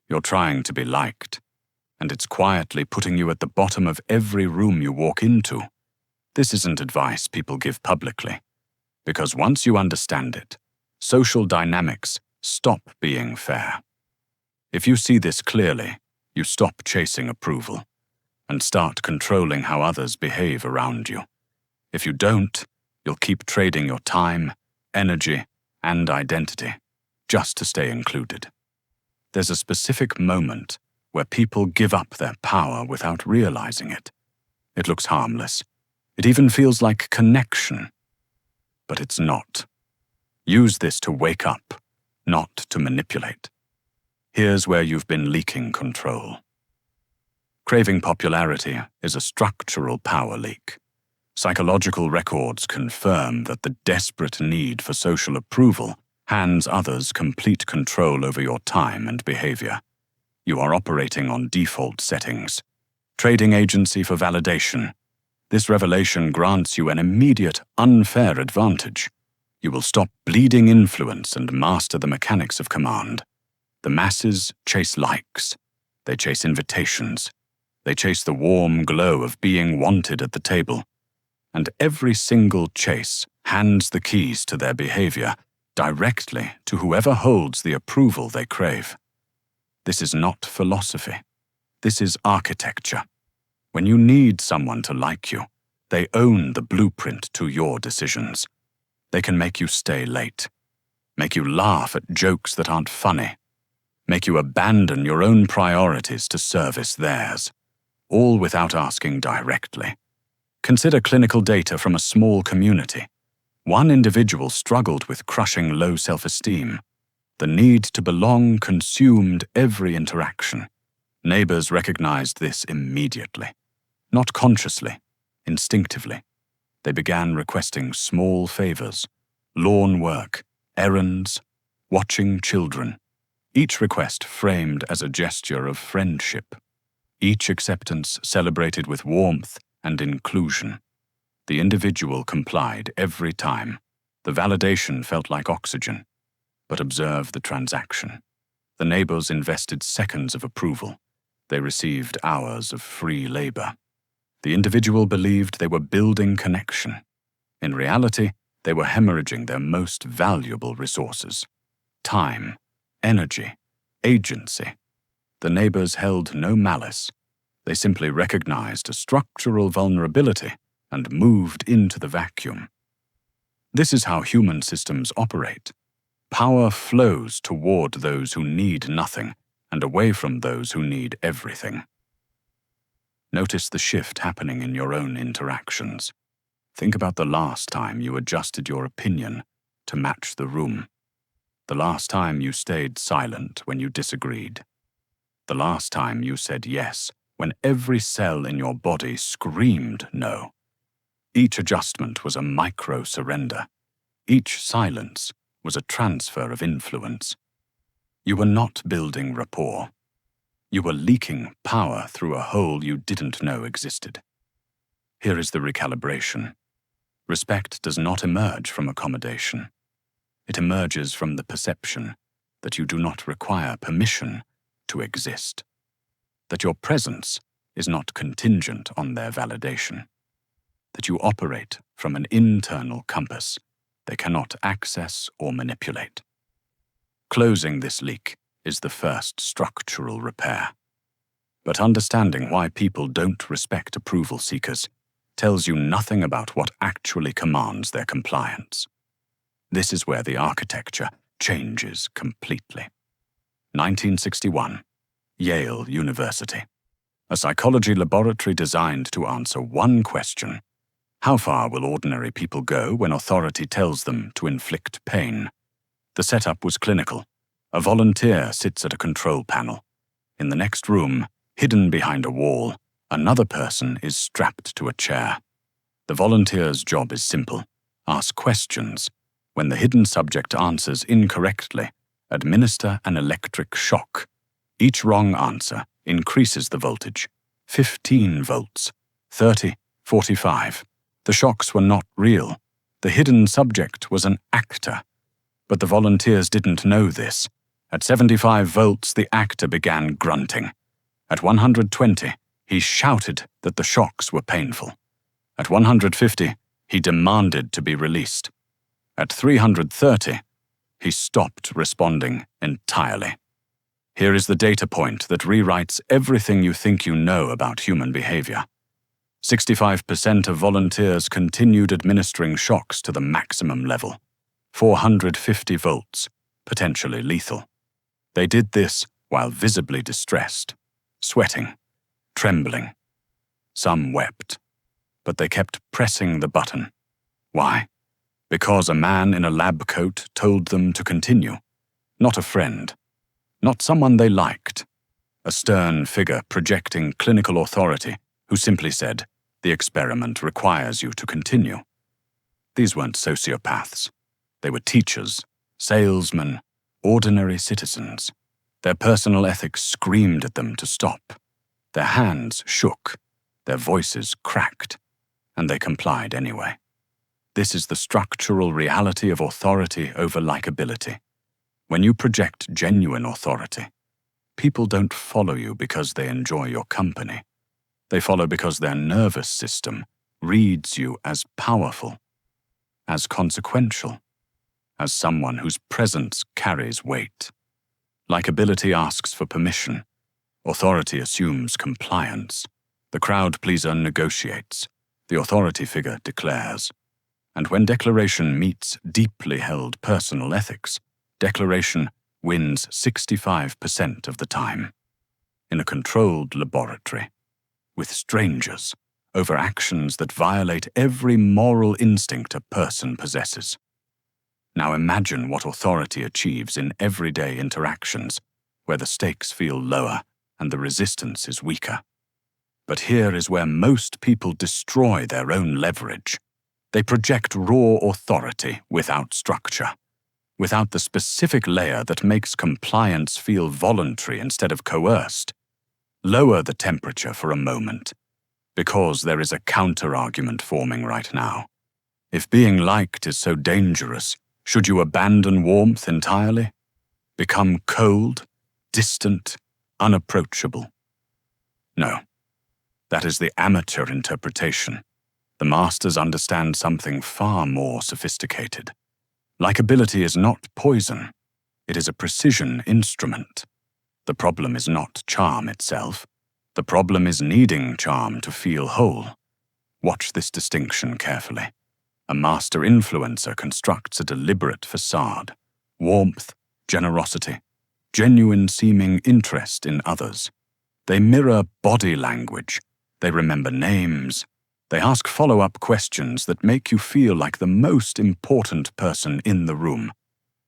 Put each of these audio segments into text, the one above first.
You're trying to be liked, and it's quietly putting you at the bottom of every room you walk into. This isn't advice people give publicly, because once you understand it, social dynamics stop being fair. If you see this clearly, you stop chasing approval and start controlling how others behave around you. If you don't, you'll keep trading your time, energy, and identity just to stay included. There's a specific moment where people give up their power without realizing it. It looks harmless. It even feels like connection. But it's not. Use this to wake up, not to manipulate. Here's where you've been leaking control. Craving popularity is a structural power leak. Psychological records confirm that the desperate need for social approval hands others complete control over your time and behavior. You are operating on default settings. Trading agency for validation. This revelation grants you an immediate, unfair advantage. You will stop bleeding influence and master the mechanics of command. The masses chase likes. They chase invitations. They chase the warm glow of being wanted at the table. And every single chase hands the keys to their behavior directly to whoever holds the approval they crave. This is not philosophy. This is architecture. When you need someone to like you, they own the blueprint to your decisions. They can make you stay late, make you laugh at jokes that aren't funny, make you abandon your own priorities to service theirs, all without asking directly. Consider clinical data from a small community. One individual struggled with crushing low self-esteem. The need to belong consumed every interaction. Neighbors recognized this immediately. Not consciously, instinctively. They began requesting small favors, lawn work, errands, watching children. Each request framed as a gesture of friendship. Each acceptance celebrated with warmth and inclusion. The individual complied every time. The validation felt like oxygen. But observe the transaction. The neighbors invested seconds of approval. They received hours of free labor. The individual believed they were building connection. In reality, they were hemorrhaging their most valuable resources: time, energy, agency. The neighbors held no malice. They simply recognized a structural vulnerability and moved into the vacuum. This is how human systems operate. Power flows toward those who need nothing and away from those who need everything. Notice the shift happening in your own interactions. Think about the last time you adjusted your opinion to match the room. The last time you stayed silent when you disagreed. The last time you said yes when every cell in your body screamed no. Each adjustment was a micro-surrender. Each silence was a transfer of influence. You were not building rapport. You were leaking power through a hole you didn't know existed. Here is the recalibration. Respect does not emerge from accommodation. It emerges from the perception that you do not require permission to exist. That your presence is not contingent on their validation. That you operate from an internal compass they cannot access or manipulate. Closing this leak is the first structural repair. But understanding why people don't respect approval seekers tells you nothing about what actually commands their compliance. This is where the architecture changes completely. 1961, Yale University. A psychology laboratory designed to answer one question: how far will ordinary people go when authority tells them to inflict pain? The setup was clinical. A volunteer sits at a control panel. In the next room, hidden behind a wall, another person is strapped to a chair. The volunteer's job is simple: ask questions. When the hidden subject answers incorrectly, administer an electric shock. Each wrong answer increases the voltage: 15 volts, 30, 45. The shocks were not real. The hidden subject was an actor. But the volunteers didn't know this. At 75 volts, the actor began grunting. At 120, he shouted that the shocks were painful. At 150, he demanded to be released. At 330, he stopped responding entirely. Here is the data point that rewrites everything you think you know about human behavior. 65% of volunteers continued administering shocks to the maximum level, 450 volts, potentially lethal. They did this while visibly distressed, sweating, trembling. Some wept, but they kept pressing the button. Why? Because a man in a lab coat told them to continue. Not a friend. Not someone they liked. A stern figure projecting clinical authority who simply said, "The experiment requires you to continue." These weren't sociopaths. They were teachers, salesmen, ordinary citizens. Their personal ethics screamed at them to stop. Their hands shook, their voices cracked, and they complied anyway. This is the structural reality of authority over likability. When you project genuine authority, people don't follow you because they enjoy your company. They follow because their nervous system reads you as powerful, as consequential, as someone whose presence carries weight. Likability asks for permission. Authority assumes compliance. The crowd pleaser negotiates. The authority figure declares. And when declaration meets deeply held personal ethics, declaration wins 65% of the time. In a controlled laboratory, with strangers, over actions that violate every moral instinct a person possesses. Now imagine what authority achieves in everyday interactions, where the stakes feel lower and the resistance is weaker. But here is where most people destroy their own leverage. They project raw authority without structure, without the specific layer that makes compliance feel voluntary instead of coerced. Lower the temperature for a moment, because there is a counter-argument forming right now. If being liked is so dangerous, should you abandon warmth entirely? Become cold, distant, unapproachable? No. That is the amateur interpretation. The masters understand something far more sophisticated. Likability is not poison. It is a precision instrument. The problem is not charm itself. The problem is needing charm to feel whole. Watch this distinction carefully. A master influencer constructs a deliberate facade. Warmth, generosity, genuine seeming interest in others. They mirror body language. They remember names. They ask follow-up questions that make you feel like the most important person in the room.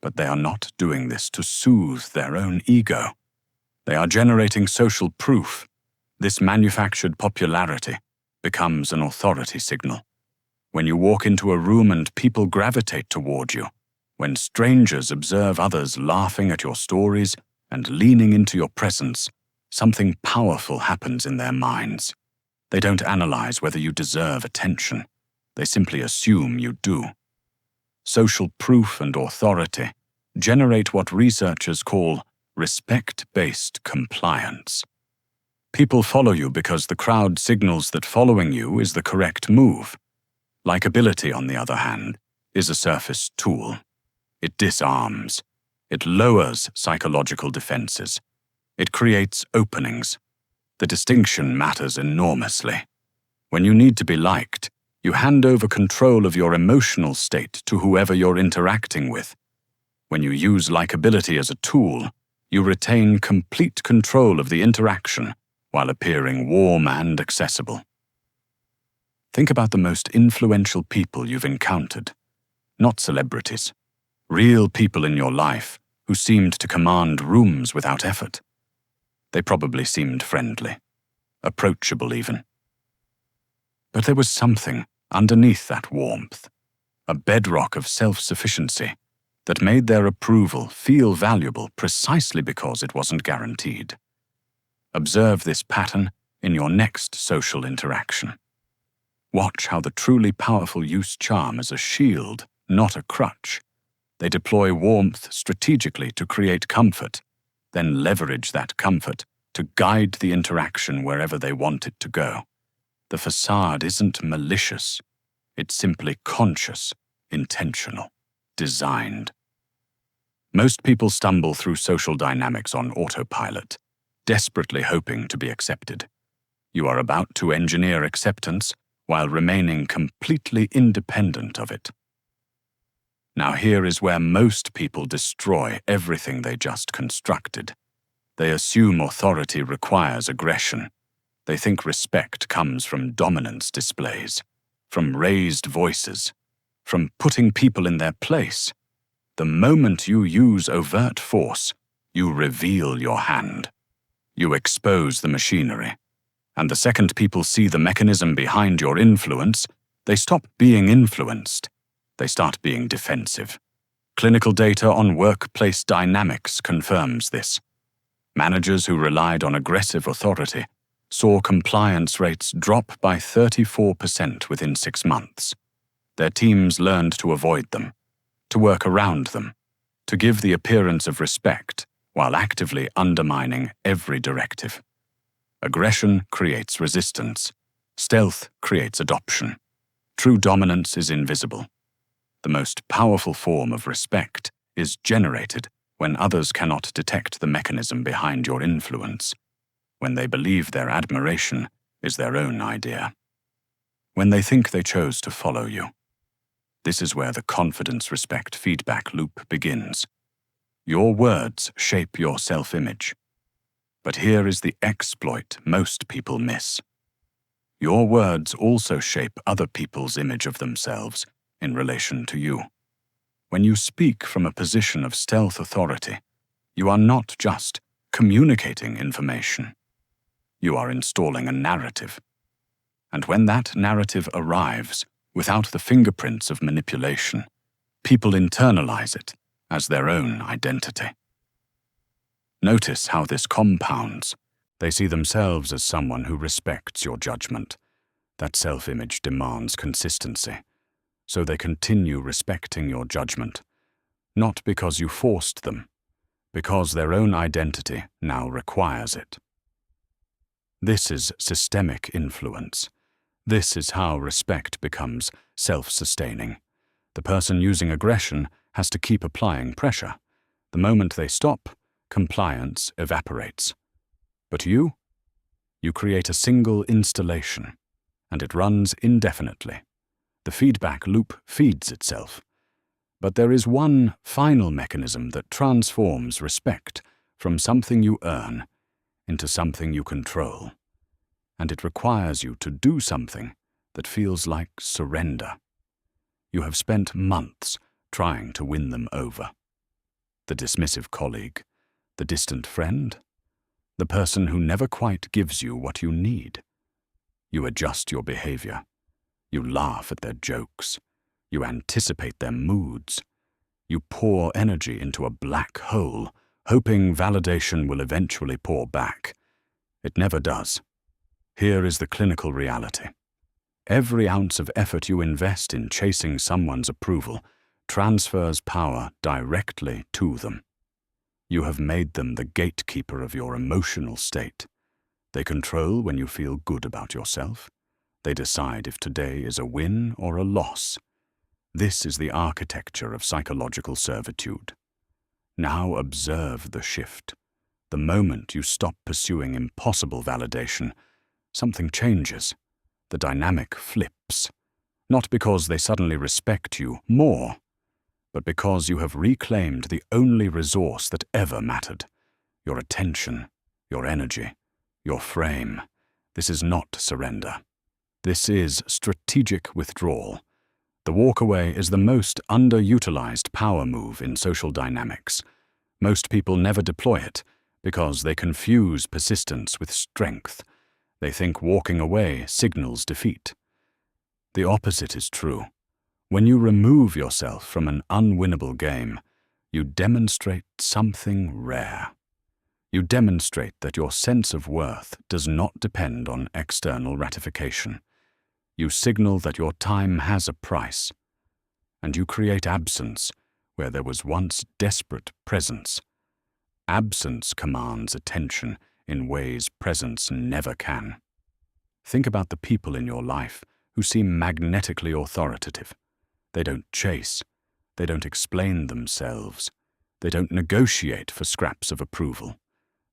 But they are not doing this to soothe their own ego. They are generating social proof. This manufactured popularity becomes an authority signal. When you walk into a room and people gravitate toward you, when strangers observe others laughing at your stories and leaning into your presence, something powerful happens in their minds. They don't analyze whether you deserve attention. They simply assume you do. Social proof and authority generate what researchers call respect-based compliance. People follow you because the crowd signals that following you is the correct move. Likability, on the other hand, is a surface tool. It disarms. It lowers psychological defenses. It creates openings. The distinction matters enormously. When you need to be liked, you hand over control of your emotional state to whoever you're interacting with. When you use likability as a tool, you retain complete control of the interaction while appearing warm and accessible. Think about the most influential people you've encountered. Not celebrities. Real people in your life who seemed to command rooms without effort. They probably seemed friendly, approachable even. But there was something underneath that warmth, a bedrock of self-sufficiency that made their approval feel valuable precisely because it wasn't guaranteed. Observe this pattern in your next social interaction. Watch how the truly powerful use charm as a shield, not a crutch. They deploy warmth strategically to create comfort, then leverage that comfort to guide the interaction wherever they want it to go. The facade isn't malicious. It's simply conscious, intentional, designed. Most people stumble through social dynamics on autopilot, desperately hoping to be accepted. You are about to engineer acceptance while remaining completely independent of it. Now here is where most people destroy everything they just constructed. They assume authority requires aggression. They think respect comes from dominance displays, from raised voices, from putting people in their place. The moment you use overt force, you reveal your hand. You expose the machinery. And the second people see the mechanism behind your influence, they stop being influenced. They start being defensive. Clinical data on workplace dynamics confirms this. Managers who relied on aggressive authority saw compliance rates drop by 34% within 6 months. Their teams learned to avoid them, to work around them, to give the appearance of respect while actively undermining every directive. Aggression creates resistance. Stealth creates adoption. True dominance is invisible. The most powerful form of respect is generated when others cannot detect the mechanism behind your influence, when they believe their admiration is their own idea, when they think they chose to follow you. This is where the confidence-respect feedback loop begins. Your words shape your self-image. But here is the exploit most people miss. Your words also shape other people's image of themselves in relation to you. When you speak from a position of stealth authority, you are not just communicating information. You are installing a narrative. And when that narrative arrives, without the fingerprints of manipulation, people internalize it as their own identity. Notice how this compounds. They see themselves as someone who respects your judgment. That self-image demands consistency. So they continue respecting your judgment, not because you forced them, because their own identity now requires it. This is systemic influence. This is how respect becomes self-sustaining. The person using aggression has to keep applying pressure. The moment they stop, compliance evaporates. But you create a single installation, and it runs indefinitely. The feedback loop feeds itself. But there is one final mechanism that transforms respect from something you earn into something you control. And it requires you to do something that feels like surrender. You have spent months trying to win them over. The dismissive colleague, the distant friend, the person who never quite gives you what you need. You adjust your behavior. You laugh at their jokes. You anticipate their moods. You pour energy into a black hole, hoping validation will eventually pour back. It never does. Here is the clinical reality. Every ounce of effort you invest in chasing someone's approval transfers power directly to them. You have made them the gatekeeper of your emotional state. They control when you feel good about yourself. They decide if today is a win or a loss. This is the architecture of psychological servitude. Now observe the shift. The moment you stop pursuing impossible validation, something changes. The dynamic flips. Not because they suddenly respect you more, but because you have reclaimed the only resource that ever mattered. Your attention, your energy, your frame. This is not surrender. This is strategic withdrawal. The walkaway is the most underutilized power move in social dynamics. Most people never deploy it because they confuse persistence with strength. They think walking away signals defeat. The opposite is true. When you remove yourself from an unwinnable game, you demonstrate something rare. You demonstrate that your sense of worth does not depend on external ratification. You signal that your time has a price, and you create absence where there was once desperate presence. Absence commands attention in ways presence never can. Think about the people in your life who seem magnetically authoritative. They don't chase. They don't explain themselves. They don't negotiate for scraps of approval.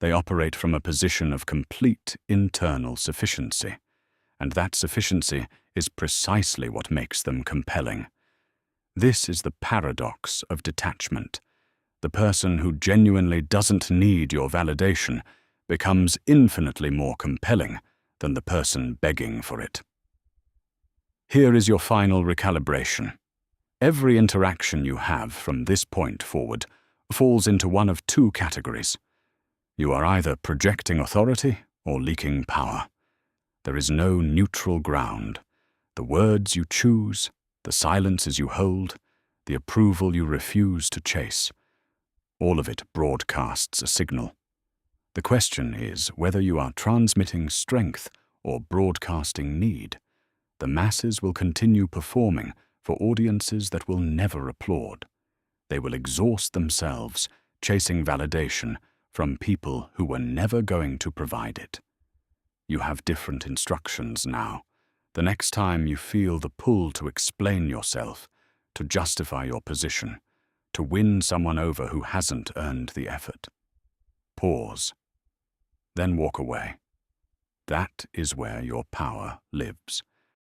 They operate from a position of complete internal sufficiency, and that sufficiency is precisely what makes them compelling. This is the paradox of detachment. The person who genuinely doesn't need your validation becomes infinitely more compelling than the person begging for it. Here is your final recalibration. Every interaction you have from this point forward falls into one of two categories. You are either projecting authority or leaking power. There is no neutral ground. The words you choose, the silences you hold, the approval you refuse to chase, all of it broadcasts a signal. The question is whether you are transmitting strength or broadcasting need. The masses will continue performing for audiences that will never applaud. They will exhaust themselves chasing validation from people who were never going to provide it. You have different instructions now. The next time you feel the pull to explain yourself, to justify your position, to win someone over who hasn't earned the effort, pause, then walk away. That is where your power lives.